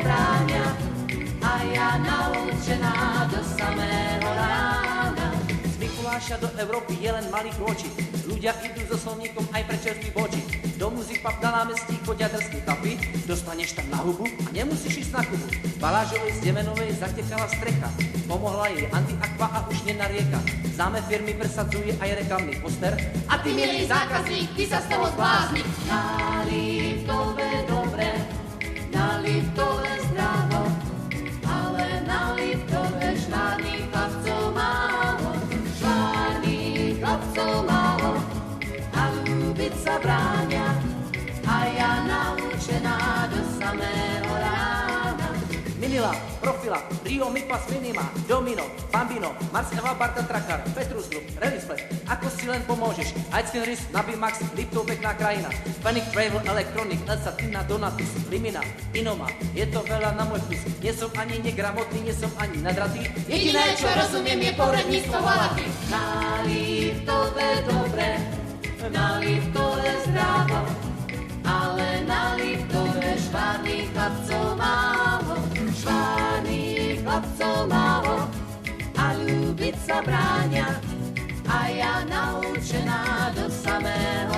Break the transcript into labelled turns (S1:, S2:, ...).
S1: bránia a ja naučená do samého rána.
S2: Z Mikuláša do Európy je len malý krôčik, ľudia idú so slovníkom aj pre čerstvý bočík. Do Music Pub na námestí chodia drský chlapi, dostaneš tam na hubu a nemusíš ísť na Kubu. Balážovej z Demenovej zatekala strecha, pomohla jej anti-aqua a už nenarieka. Známe firmy presadzuje aj reklamný poster.
S1: A ty, milý zákazník, ty sa z toho zblázni. Na Liptove dobre, na Liptove zdravo, ale na Liptove švárnych chlapcov málo, švárnych chlapcov málo a ľúbiť sa bránia a ja naučená do samého rána.
S2: Minila, Profila, Rio, Miklas, Minima, Domino, Bambino, Mars, Eva, Barta, Trakar, Petrus Group, Relislet. Ako si len pomôžeš? Aitskin Risk, Nabi Max, Liptov, pekná krajina. Panic Travel, Electronic, Elsa, Tina, Donatus, Limina, Inoma. Je to veľa na môj vkus. Nie som ani negramotný, nie som ani nadratý.
S1: Jediné, čo rozumiem, je pohrebníctvo valaky. Na Liptove dobre, na Liptove zdravo, ale na Liptove švárnych chlapcov málo, švárnych chlapcov málo a ľúbiť sa bránia a ja naučená do samého